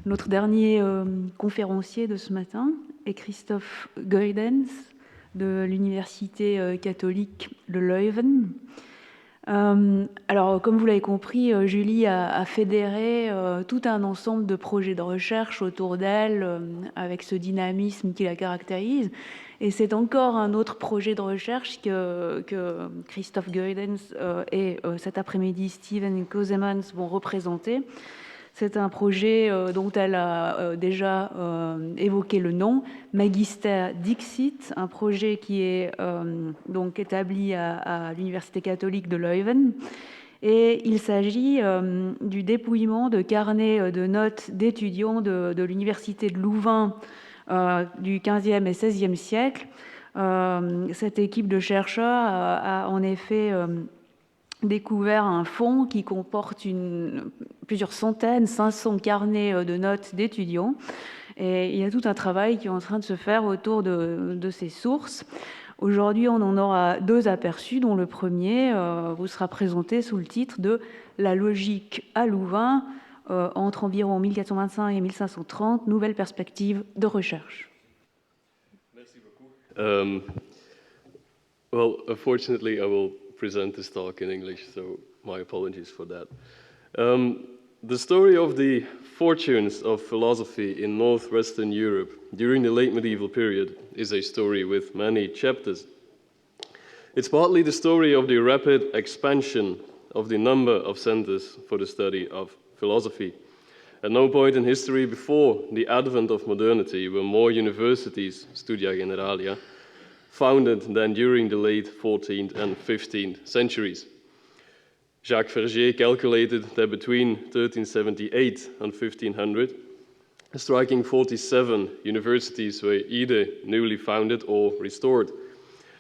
Notre dernier conférencier de ce matin est Christophe Geudens de l'Université catholique de Leuven. Alors, comme vous l'avez compris, Julie a fédéré tout un ensemble de projets de recherche autour d'elle, avec ce dynamisme qui la caractérise. Et c'est encore un autre projet de recherche que Christophe Geudens et cet après-midi Steven Kosemans vont représenter. C'est un projet dont elle a déjà évoqué le nom, Magister Dixit, un projet qui est donc établi à l'Université catholique de Leuven. Et il s'agit du dépouillement de carnets de notes d'étudiants de l'Université de Louvain du XVe et XVIe siècle. Cette équipe de chercheurs a en effet découvert un fonds qui comporte plusieurs centaines, 500 carnets de notes d'étudiants. Et il y a tout un travail qui est en train de se faire autour de ces sources. Aujourd'hui, on en aura deux aperçus, dont le premier vous sera présenté sous le titre de « La logique à Louvain, entre environ 1425 et 1530, nouvelle perspective de recherche ». Merci beaucoup. Well, unfortunately, I will present this talk in English, so my apologies for that. The story of the fortunes of philosophy in northwestern Europe during the late medieval period is a story with many chapters. It's partly the story of the rapid expansion of the number of centers for the study of philosophy. At no point in history before the advent of modernity were more universities, studia generalia, founded than during the late 14th and 15th centuries. Jacques Verger calculated that between 1378 and 1500, a striking 47 universities were either newly founded or restored,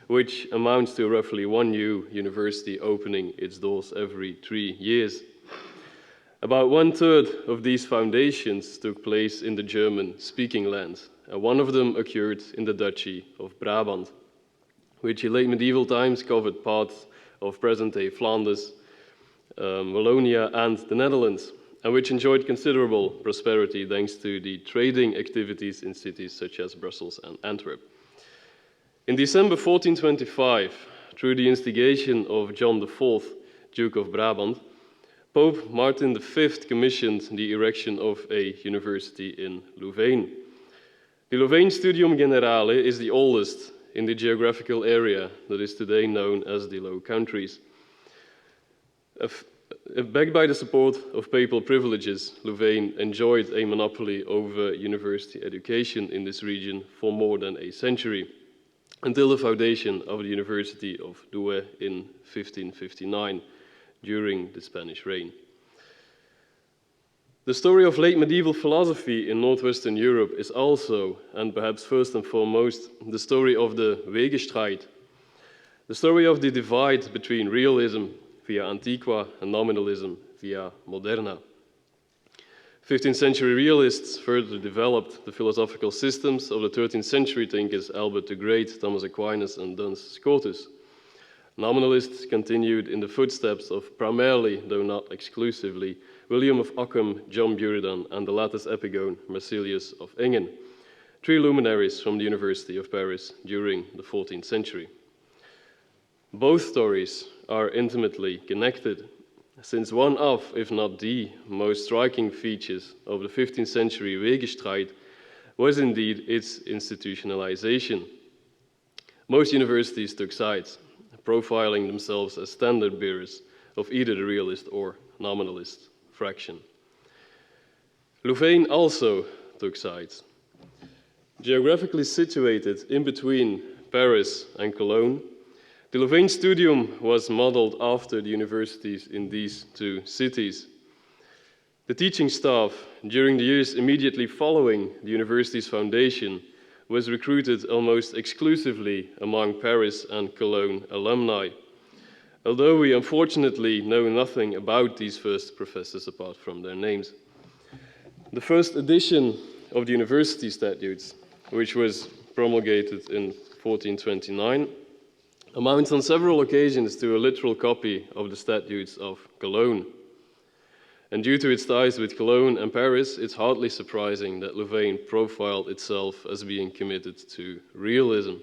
which amounts to roughly one new university opening its doors every 3 years. About 1/3 of these foundations took place in the German-speaking lands, and one of them occurred in the Duchy of Brabant, which in late medieval times covered parts of present-day Flanders, Wallonia, and the Netherlands, and which enjoyed considerable prosperity thanks to the trading activities in cities such as Brussels and Antwerp. In December 1425, through the instigation of John IV, Duke of Brabant, Pope Martin V commissioned the erection of a university in Louvain. The Louvain Studium Generale is the oldest in the geographical area that is today known as the Low Countries. Backed by the support of papal privileges, Louvain enjoyed a monopoly over university education in this region for more than a century, until the foundation of the University of Douai in 1559, during the Spanish reign. The story of late medieval philosophy in northwestern Europe is also, and perhaps first and foremost, the story of the Wegestreit, the story of the divide between realism via Antiqua and nominalism via Moderna. 15th century realists further developed the philosophical systems of the 13th century thinkers Albert the Great, Thomas Aquinas, and Duns Scotus. Nominalists continued in the footsteps of primarily, though not exclusively, William of Ockham, John Buridan, and the latter's epigone, Marsilius of Engen, three luminaries from the University of Paris during the 14th century. Both stories are intimately connected, since one of, if not the, most striking features of the 15th century Wegestreit was indeed its institutionalization. Most universities took sides, profiling themselves as standard bearers of either the realist or nominalist fraction. Louvain also took sides. Geographically situated in between Paris and Cologne, the Louvain Studium was modeled after the universities in these two cities. The teaching staff, during the years immediately following the university's foundation, was recruited almost exclusively among Paris and Cologne alumni, although we unfortunately know nothing about these first professors apart from their names. The first edition of the university statutes, which was promulgated in 1429, amounts on several occasions to a literal copy of the statutes of Cologne. And due to its ties with Cologne and Paris, it's hardly surprising that Louvain profiled itself as being committed to realism.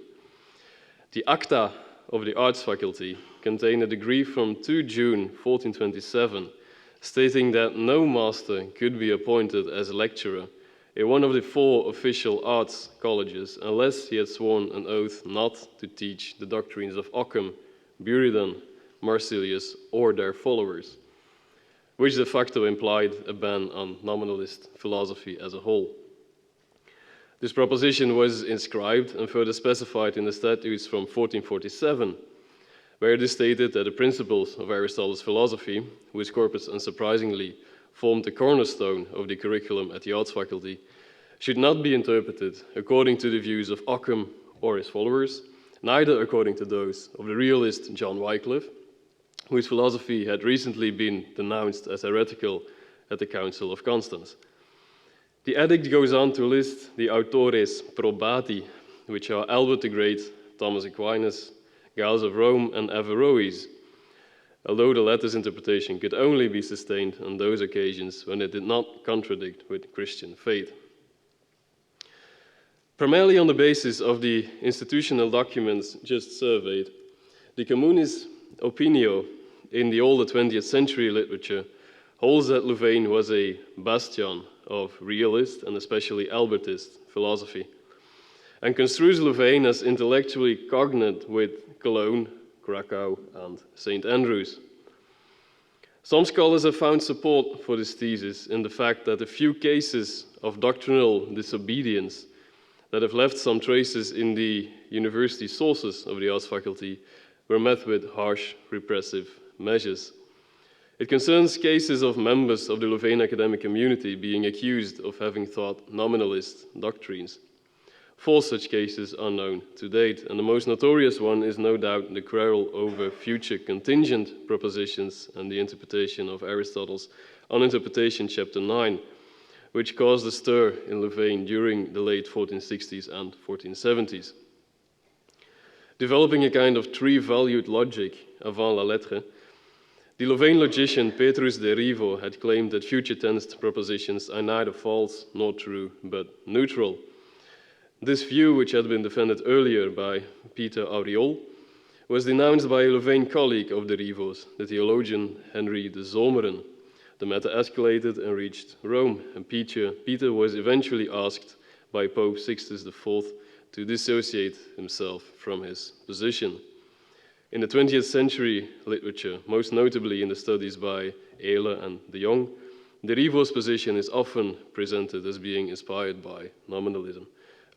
The Acta of the Arts Faculty contain a decree from 2 June 1427 stating that no master could be appointed as a lecturer in one of the 4 official arts colleges unless he had sworn an oath not to teach the doctrines of Occam, Buridan, Marsilius, or their followers, which de facto implied a ban on nominalist philosophy as a whole. This proposition was inscribed and further specified in the statutes from 1447, where it is stated that the principles of Aristotle's philosophy, whose corpus unsurprisingly formed the cornerstone of the curriculum at the Arts Faculty, should not be interpreted according to the views of Occam or his followers, neither according to those of the realist John Wycliffe, whose philosophy had recently been denounced as heretical at the Council of Constance. The edict goes on to list the autores probati, which are Albert the Great, Thomas Aquinas, Giles of Rome, and Averroes, although the latter's interpretation could only be sustained on those occasions when it did not contradict with Christian faith. Primarily on the basis of the institutional documents just surveyed, the Communis Opinio in the older 20th century literature holds that Louvain was a bastion of realist and especially Albertist philosophy, and construes Louvain as intellectually cognate with Cologne, Krakow, and St. Andrews. Some scholars have found support for this thesis in the fact that a few cases of doctrinal disobedience that have left some traces in the university sources of the Arts Faculty were met with harsh repressive measures. It concerns cases of members of the Louvain academic community being accused of having taught nominalist doctrines. 4 such cases are known to date, and the most notorious one is no doubt the quarrel over future contingent propositions and the interpretation of Aristotle's On Interpretation, Chapter 9, which caused a stir in Louvain during the late 1460s and 1470s. Developing a kind of 3-valued logic avant la lettre, the Louvain logician Petrus de Rivo had claimed that future tense propositions are neither false nor true, but neutral. This view, which had been defended earlier by Peter Auriol, was denounced by a Louvain colleague of de Rivo's, the theologian Henry de Zomeren. The matter escalated and reached Rome, and Peter was eventually asked by Pope Sixtus IV to dissociate himself from his position. In the 20th century literature, most notably in the studies by Ehle and de Jong, de Rivo's position is often presented as being inspired by nominalism,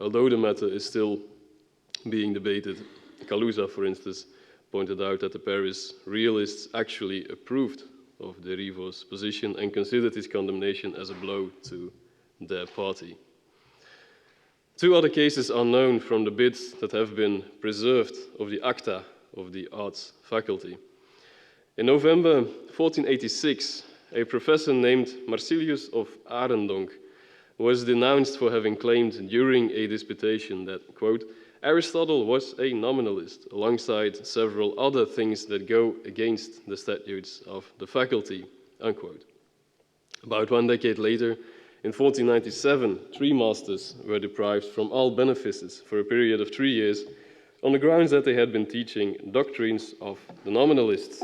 although the matter is still being debated. Kaluza, for instance, pointed out that the Paris realists actually approved of de Rivo's position and considered his condemnation as a blow to their party. 2 other cases are known from the bits that have been preserved of the Acta of the Arts Faculty. In November 1486, a professor named Marsilius of Arendonk was denounced for having claimed during a disputation that, quote, Aristotle was a nominalist, alongside several other things that go against the statutes of the faculty, unquote. About 1 decade later, in 1497, 3 masters were deprived from all benefices for a period of 3 years on the grounds that they had been teaching doctrines of the nominalists,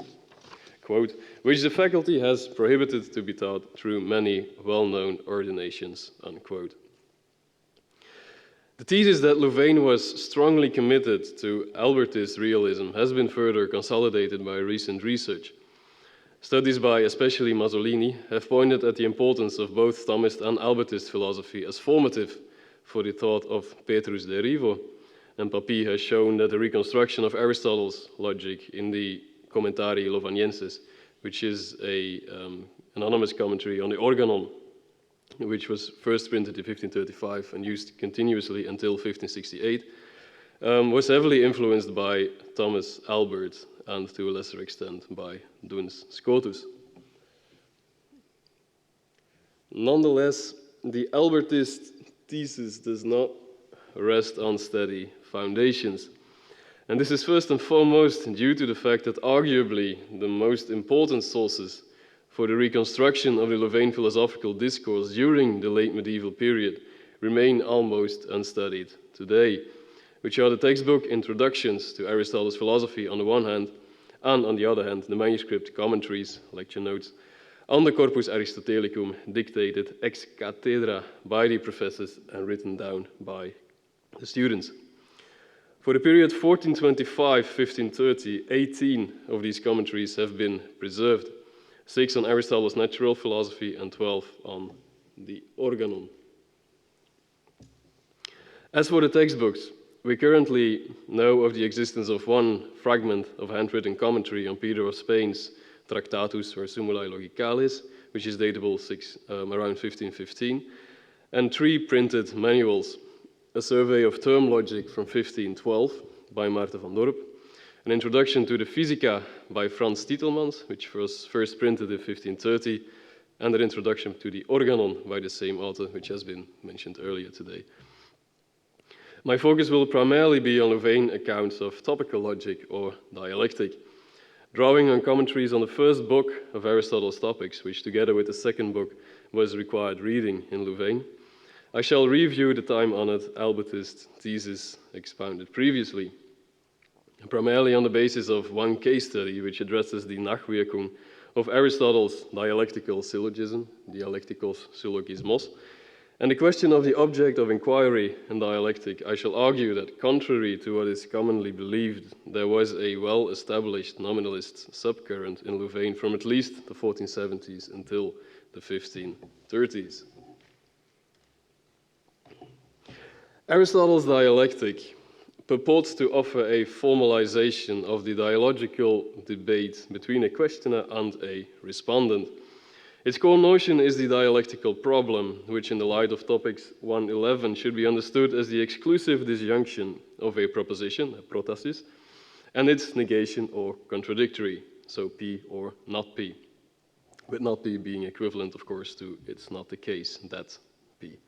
quote, which the faculty has prohibited to be taught through many well-known ordinations, unquote. The thesis that Louvain was strongly committed to Albertist realism has been further consolidated by recent research. Studies by especially Mazzolini have pointed at the importance of both Thomist and Albertist philosophy as formative for the thought of Petrus de Rivo, and Papy has shown that the reconstruction of Aristotle's logic in the Commentarii Lovanienses, which is an anonymous commentary on the Organon, which was first printed in 1535 and used continuously until 1568, was heavily influenced by Thomas Albert and to a lesser extent by Duns Scotus. Nonetheless, the Albertist thesis does not rest on steady foundations. And this is first and foremost due to the fact that arguably the most important sources for the reconstruction of the Louvain philosophical discourse during the late medieval period remain almost unstudied today, which are the textbook introductions to Aristotle's philosophy on the one hand, and on the other hand, the manuscript commentaries, lecture notes, on the Corpus Aristotelicum dictated ex cathedra by the professors and written down by the students. For the period 1425-1530, 18 of these commentaries have been preserved, 6 on Aristotle's natural philosophy and 12 on the Organon. As for the textbooks, we currently know of the existence of one fragment of handwritten commentary on Peter of Spain's Tractatus or Sumulae Logicalis, which is datable around 1515, and 3 printed manuals, a survey of term logic from 1512 by Maarten van Dorp, an introduction to the Physica by Frans Titelmans, which was first printed in 1530, and an introduction to the Organon by the same author, which has been mentioned earlier today. My focus will primarily be on Louvain accounts of topical logic or dialectic, drawing on commentaries on the first book of Aristotle's Topics, which together with the second book was required reading in Louvain. I shall review the time-honored Albertist thesis expounded previously, primarily on the basis of one case study which addresses the Nachwirkung of Aristotle's dialectical syllogism, Dialecticos Syllogismos, and the question of the object of inquiry in dialectic. I shall argue that, contrary to what is commonly believed, there was a well-established nominalist subcurrent in Louvain from at least the 1470s until the 1530s. Aristotle's dialectic purports to offer a formalization of the dialogical debate between a questioner and a respondent. Its core notion is the dialectical problem, which in the light of topics 111 should be understood as the exclusive disjunction of a proposition, a protasis, and its negation or contradictory, so P or not P, with not P being equivalent, of course, to it's not the case, that P.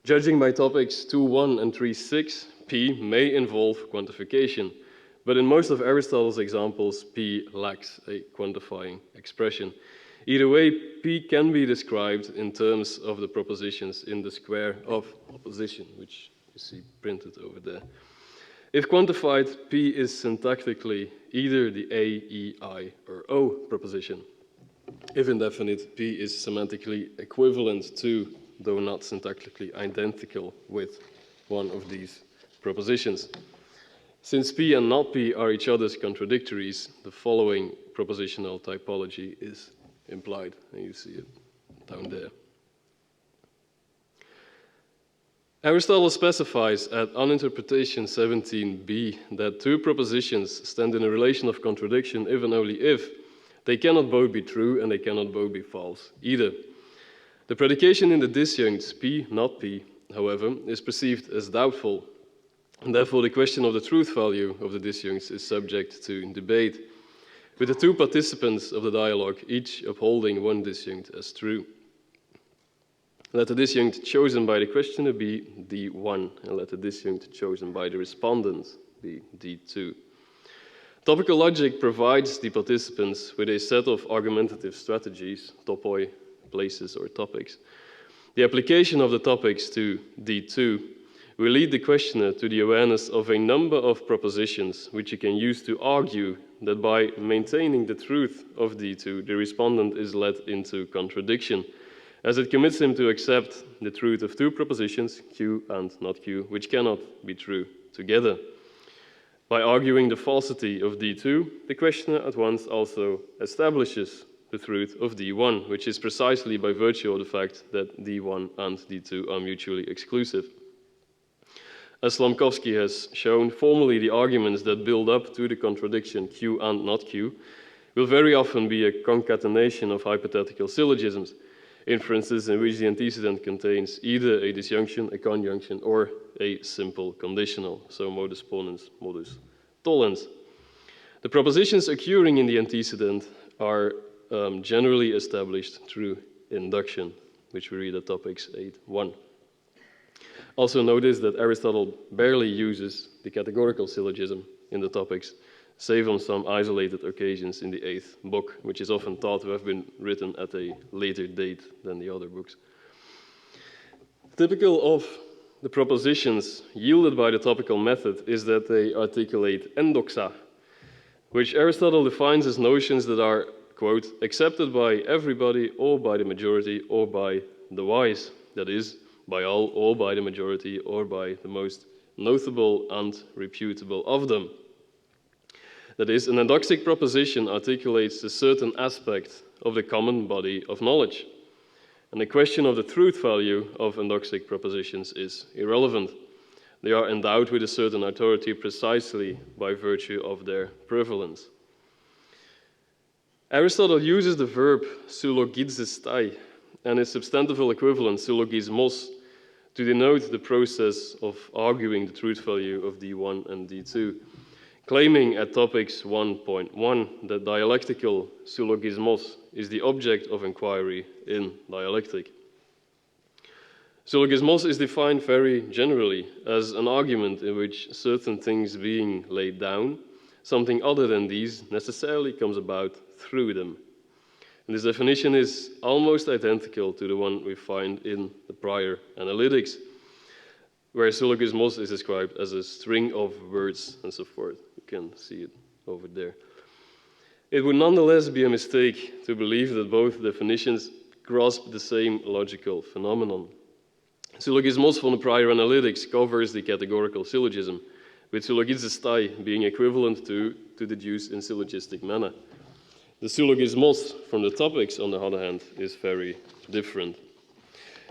Judging by topics 2.1 and 3.6, P may involve quantification, but in most of Aristotle's examples, P lacks a quantifying expression. Either way, P can be described in terms of the propositions in the square of opposition, which you see printed over there. If quantified, P is syntactically either the A, E, I, or O proposition. If indefinite, P is semantically equivalent to, though not syntactically identical with, one of these propositions. Since P and not P are each other's contradictories, the following propositional typology is implied, and you see it down there. Aristotle specifies on interpretation 17b that two propositions stand in a relation of contradiction if and only if they cannot both be true and they cannot both be false either. The predication in the disjuncts P, not P, however, is perceived as doubtful, and therefore the question of the truth value of the disjuncts is subject to debate, with the two participants of the dialogue each upholding one disjunct as true. Let the disjunct chosen by the questioner be D1, and let the disjunct chosen by the respondent be D2. Topical logic provides the participants with a set of argumentative strategies, topoi, places or topics. The application of the topics to D2 will lead the questioner to the awareness of a number of propositions which he can use to argue that by maintaining the truth of D2, the respondent is led into contradiction, as it commits him to accept the truth of two propositions, Q and not Q, which cannot be true together. By arguing the falsity of D2, the questioner at once also establishes the truth of D1, which is precisely by virtue of the fact that D1 and D2 are mutually exclusive. As Slomkowski has shown, formally the arguments that build up to the contradiction Q and not Q will very often be a concatenation of hypothetical syllogisms, inferences in which the antecedent contains either a disjunction, a conjunction, or a simple conditional, so modus ponens, modus tollens. The propositions occurring in the antecedent are generally established through induction, which we read at topics 8.1. Also notice that Aristotle barely uses the categorical syllogism in the topics save on some isolated occasions in the 8th book, which is often thought to have been written at a later date than the other books. Typical of the propositions yielded by the topical method is that they articulate endoxa, which Aristotle defines as notions that are, quote, accepted by everybody or by the majority or by the wise, that is, by all or by the majority or by the most notable and reputable of them. That is, an endoxic proposition articulates a certain aspect of the common body of knowledge. And the question of the truth value of endoxic propositions is irrelevant. They are endowed with a certain authority precisely by virtue of their prevalence. Aristotle uses the verb syllogistai and its substantival equivalent syllogismos to denote the process of arguing the truth value of D1 and D2, claiming at topics 1.1 that dialectical syllogismos is the object of inquiry in dialectic. Syllogismos is defined very generally as an argument in which certain things being laid down, something other than these necessarily comes about through them. And this definition is almost identical to the one we find in the prior analytics, where syllogismos is described as a string of words and so forth. You can see it over there. It would nonetheless be a mistake to believe that both definitions grasp the same logical phenomenon. Syllogismos from the prior analytics covers the categorical syllogism, with syllogistai being equivalent to deduce in syllogistic manner. The syllogismos from the topics, on the other hand, is very different.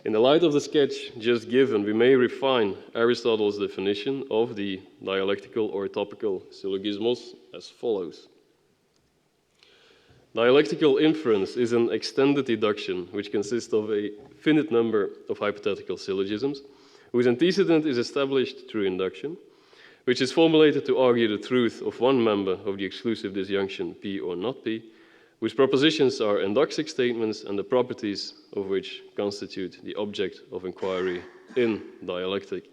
In the light of the sketch just given, we may refine Aristotle's definition of the dialectical or topical syllogismos as follows. Dialectical inference is an extended deduction which consists of a finite number of hypothetical syllogisms, whose antecedent is established through induction, which is formulated to argue the truth of one member of the exclusive disjunction P or not P, whose propositions are endoxic statements and the properties of which constitute the object of inquiry in dialectic.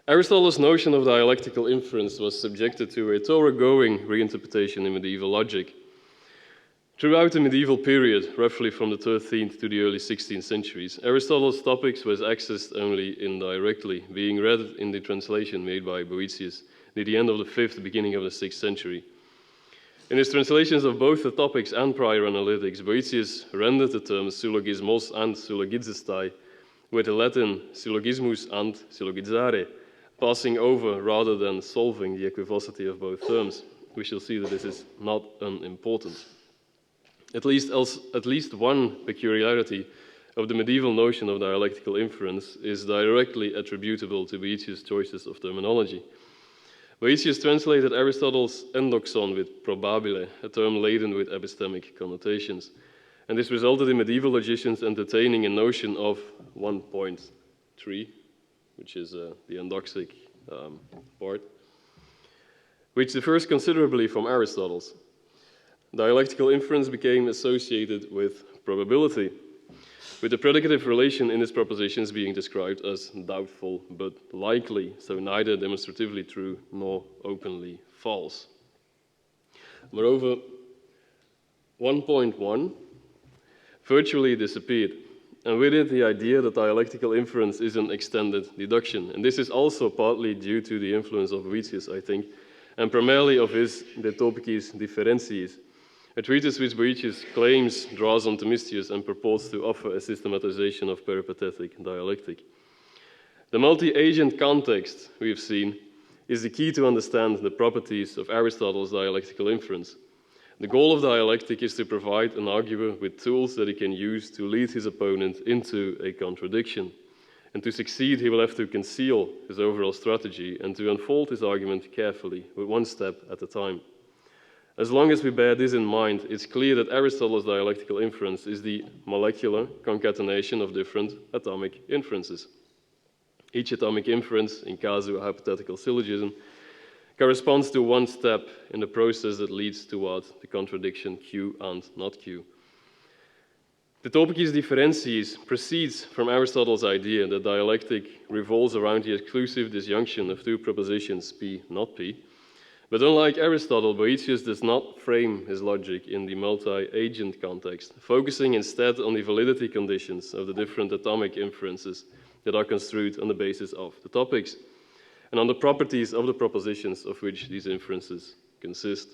Aristotle's notion of dialectical inference was subjected to a thoroughgoing reinterpretation in medieval logic. Throughout the medieval period, roughly from the 13th to the early 16th centuries, Aristotle's topics was accessed only indirectly, being read in the translation made by Boëthius near the end of the 5th, beginning of the 6th century. In his translations of both the topics and prior analytics, Boëthius rendered the terms syllogismos and syllogistai with the Latin syllogismus and syllogizare, passing over rather than solving the equivocity of both terms. We shall see that this is not unimportant. At least one peculiarity of the medieval notion of dialectical inference is directly attributable to Boëthius' choices of terminology. Boëthius translated Aristotle's endoxon with probabile, a term laden with epistemic connotations, and this resulted in medieval logicians entertaining a notion of 1.3, which is the endoxic part, which differs considerably from Aristotle's. Dialectical inference became associated with probability, with the predicative relation in its propositions being described as doubtful but likely, so neither demonstratively true nor openly false. Moreover, 1.1 virtually disappeared, and with it the idea that dialectical inference is an extended deduction. And this is also partly due to the influence of Boëthius, I think, and primarily of his De Topicis Differentiis, a treatise which Boëthius claims draws on Themistius and purports to offer a systematization of peripatetic dialectic. The multi-agent context we have seen is the key to understand the properties of Aristotle's dialectical inference. The goal of dialectic is to provide an arguer with tools that he can use to lead his opponent into a contradiction. And to succeed, he will have to conceal his overall strategy and to unfold his argument carefully, with one step at a time. As long as we bear this in mind, it's clear that Aristotle's dialectical inference is the molecular concatenation of different atomic inferences. Each atomic inference, in casu a hypothetical syllogism, corresponds to one step in the process that leads toward the contradiction Q and not Q. The topicus differentiis proceeds from Aristotle's idea that dialectic revolves around the exclusive disjunction of two propositions, P, not P. But unlike Aristotle, Boëthius does not frame his logic in the multi-agent context, focusing instead on the validity conditions of the different atomic inferences that are construed on the basis of the topics, and on the properties of the propositions of which these inferences consist.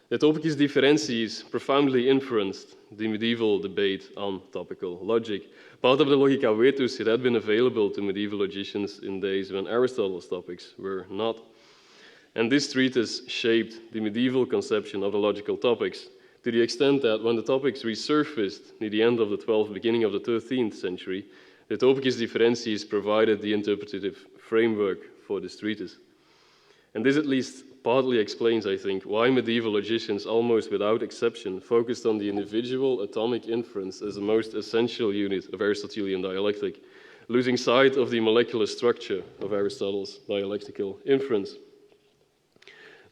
The topicus differentiis profoundly influenced the medieval debate on topical logic. Part of the Logica Vetus it had been available to medieval logicians in days when Aristotle's topics were not. And this treatise shaped the medieval conception of the logical topics to the extent that when the topics resurfaced near the end of the 12th, beginning of the 13th century, the topicus differentiis provided the interpretative framework for this treatise. And this at least partly explains, I think, why medieval logicians, almost without exception, focused on the individual atomic inference as the most essential unit of Aristotelian dialectic, losing sight of the molecular structure of Aristotle's dialectical inference.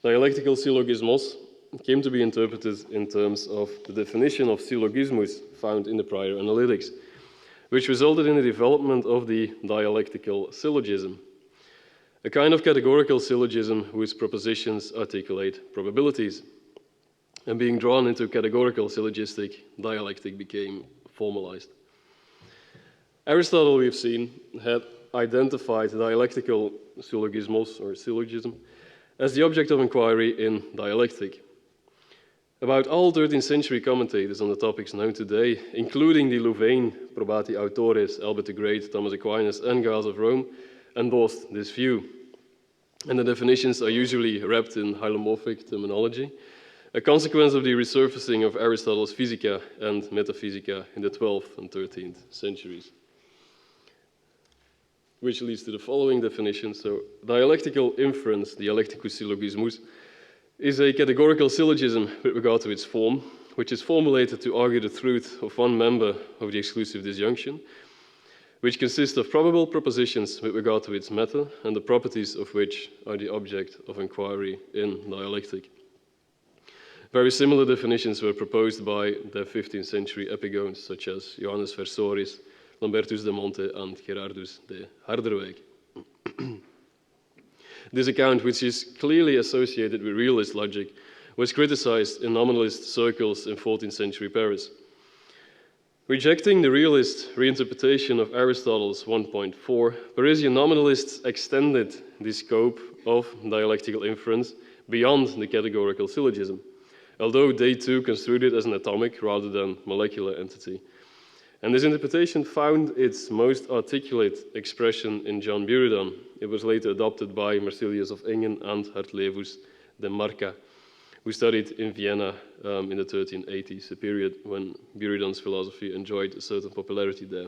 Dialectical syllogismos came to be interpreted in terms of the definition of syllogismus found in the prior analytics, which resulted in the development of the dialectical syllogism, a kind of categorical syllogism whose propositions articulate probabilities. And being drawn into categorical syllogistic dialectic became formalized. Aristotle, we've seen, had identified dialectical syllogismos, or syllogism, as the object of inquiry in dialectic. About all 13th century commentators on the topics known today, including the Louvain probati autores, Albert the Great, Thomas Aquinas, and Gaius of Rome, endorsed this view. And the definitions are usually wrapped in hylomorphic terminology, a consequence of the resurfacing of Aristotle's Physica and Metaphysica in the 12th and 13th centuries. Which leads to the following definition. So, dialectical inference, dialecticus syllogismus, is a categorical syllogism with regard to its form, which is formulated to argue the truth of one member of the exclusive disjunction, which consists of probable propositions with regard to its matter and the properties of which are the object of inquiry in dialectic. Very similar definitions were proposed by the 15th century epigones such as Johannes Versoris, Lambertus de Monte, and Gerardus de Harderwijk. This account, which is clearly associated with realist logic, was criticized in nominalist circles in 14th century Paris. Rejecting the realist reinterpretation of Aristotle's 1.4, Parisian nominalists extended the scope of dialectical inference beyond the categorical syllogism, although they too construed it as an atomic rather than molecular entity. And this interpretation found its most articulate expression in John Buridan. It was later adopted by Marsilius of Ingen and Hartlevus de Marca, who studied in Vienna in the 1380s, a period when Buridan's philosophy enjoyed a certain popularity there.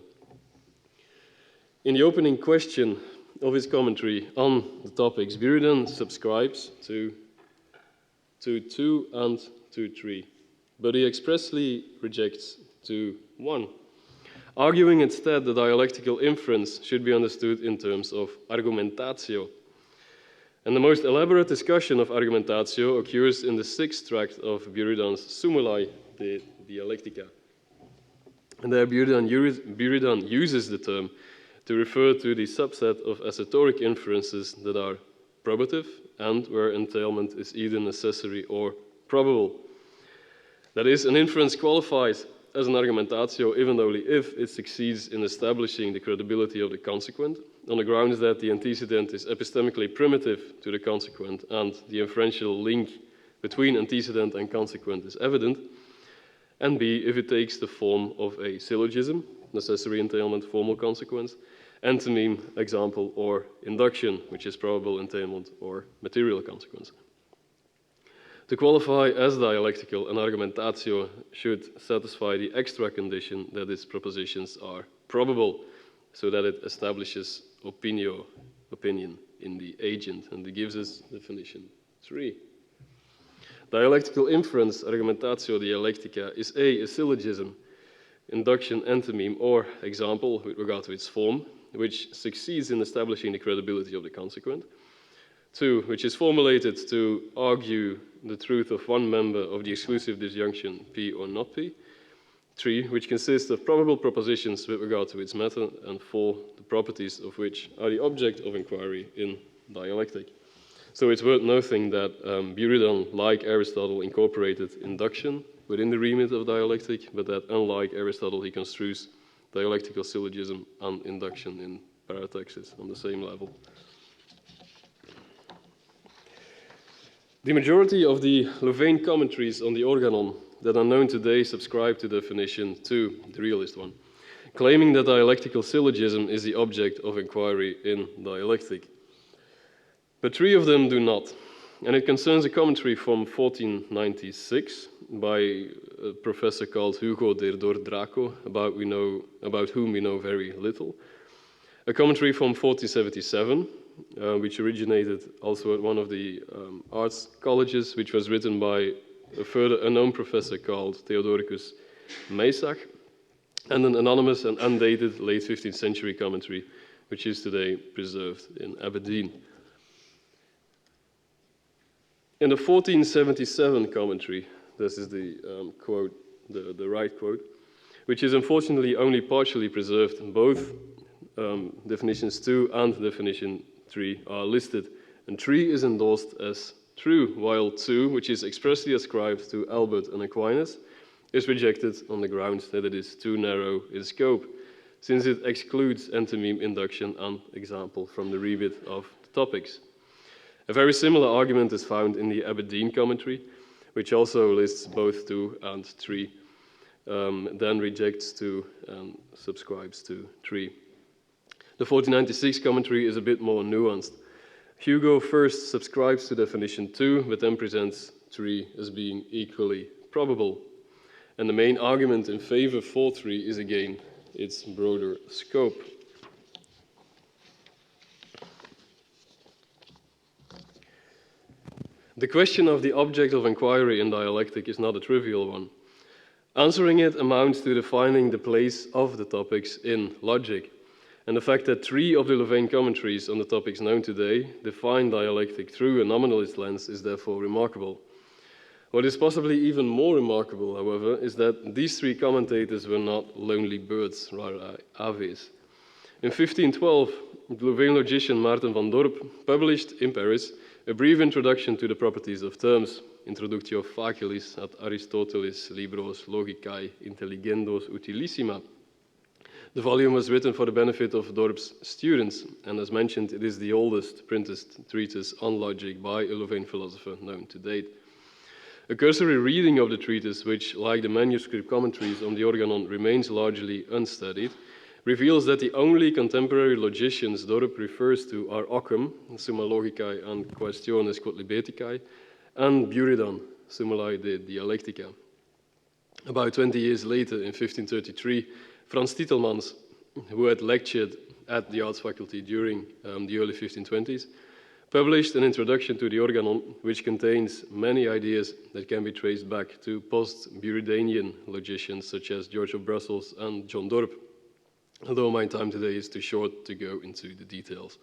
In the opening question of his commentary on the topics, Buridan subscribes to 2 and 2.3, but he expressly rejects 2.1. Arguing instead that dialectical inference should be understood in terms of argumentatio. And the most elaborate discussion of argumentatio occurs in the 6th tract of Buridan's Sumulae de Dialectica. And there Buridan uses the term to refer to the subset of assertoric inferences that are probative and where entailment is either necessary or probable. That is, an inference qualifies as an argumentatio if and only if it succeeds in establishing the credibility of the consequent, on the grounds that the antecedent is epistemically primitive to the consequent and the inferential link between antecedent and consequent is evident, and B, if it takes the form of a syllogism, necessary entailment, formal consequence, enthymeme, example, or induction, which is probable entailment or material consequence. To qualify as dialectical, an argumentatio should satisfy the extra condition that its propositions are probable, so that it establishes opinion in the agent, and it gives us definition 3. Dialectical inference, argumentatio dialectica, is a syllogism, induction, enthymeme, or example with regard to its form, which succeeds in establishing the credibility of the consequent. 2, which is formulated to argue the truth of one member of the exclusive disjunction P or not P. 3, which consists of probable propositions with regard to its matter, and 4, the properties of which are the object of inquiry in dialectic. So it's worth noting that Buridan, like Aristotle, incorporated induction within the remit of dialectic, but that unlike Aristotle, he construes dialectical syllogism and induction in paratexts on the same level. The majority of the Louvain commentaries on the Organon that are known today subscribe to definition 2, the realist one, claiming that dialectical syllogism is the object of inquiry in dialectic. But 3 of them do not, and it concerns a commentary from 1496 by a professor called Hugo de Dordraco, about whom we know very little. A commentary from 1477, which originated also at one of the arts colleges, which was written by a further unknown professor called Theodoricus Meissach, and an anonymous and undated late 15th century commentary, which is today preserved in Aberdeen. In the 1477 commentary, this is the quote, the right quote, which is unfortunately only partially preserved. Both definitions 2 and definition 3 are listed, and 3 is endorsed as true, while 2, which is expressly ascribed to Albert and Aquinas, is rejected on the grounds that it is too narrow in scope, since it excludes enthymeme induction and example from the remit of the topics. A very similar argument is found in the Aberdeen commentary, which also lists both 2 and 3, then rejects 2 and subscribes to 3. The 1496 commentary is a bit more nuanced. Hugo first subscribes to definition 2, but then presents 3 as being equally probable. And the main argument in favor for 3 is again its broader scope. The question of the object of inquiry in dialectic is not a trivial one. Answering it amounts to defining the place of the topics in logic. And the fact that 3 of the Louvain commentaries on the topics known today define dialectic through a nominalist lens is therefore remarkable. What is possibly even more remarkable, however, is that these 3 commentators were not lonely birds, rather aves. In 1512, the Louvain logician Maarten van Dorp published in Paris a brief introduction to the properties of terms, Introductio Facilis ad Aristotelis Libros Logicae Intelligendos Utilissima. The volume was written for the benefit of Dorp's students, and as mentioned, it is the oldest printed treatise on logic by a Louvain philosopher known to date. A cursory reading of the treatise, which, like the manuscript commentaries on the Organon, remains largely unstudied, reveals that the only contemporary logicians Dorp refers to are Occam, Summa Logicae and Questiones quod Libeticae, and Buridan, Summulae de Dialectica. About 20 years later, in 1533, Frans Titelmans, who had lectured at the arts faculty during the early 1520s, published an introduction to the Organon, which contains many ideas that can be traced back to post-Buridanian logicians such as George of Brussels and John Dorp, although my time today is too short to go into the details.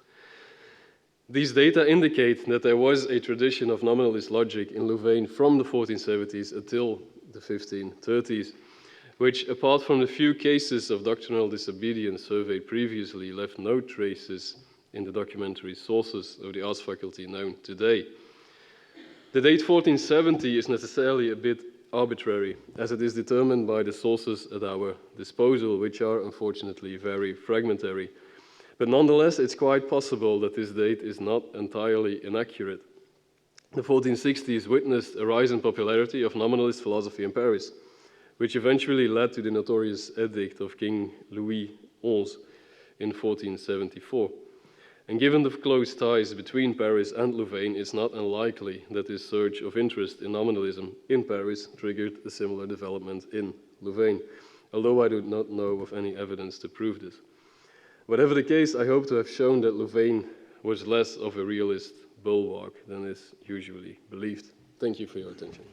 These data indicate that there was a tradition of nominalist logic in Louvain from the 1470s until the 1530s, which, apart from the few cases of doctrinal disobedience surveyed previously, left no traces in the documentary sources of the arts faculty known today. The date 1470 is necessarily a bit arbitrary, as it is determined by the sources at our disposal, which are unfortunately very fragmentary. But nonetheless, it's quite possible that this date is not entirely inaccurate. The 1460s witnessed a rise in popularity of nominalist philosophy in Paris, which eventually led to the notorious edict of King Louis XI in 1474. And given the close ties between Paris and Louvain, it's not unlikely that this surge of interest in nominalism in Paris triggered a similar development in Louvain, although I do not know of any evidence to prove this. Whatever the case, I hope to have shown that Louvain was less of a realist bulwark than is usually believed. Thank you for your attention.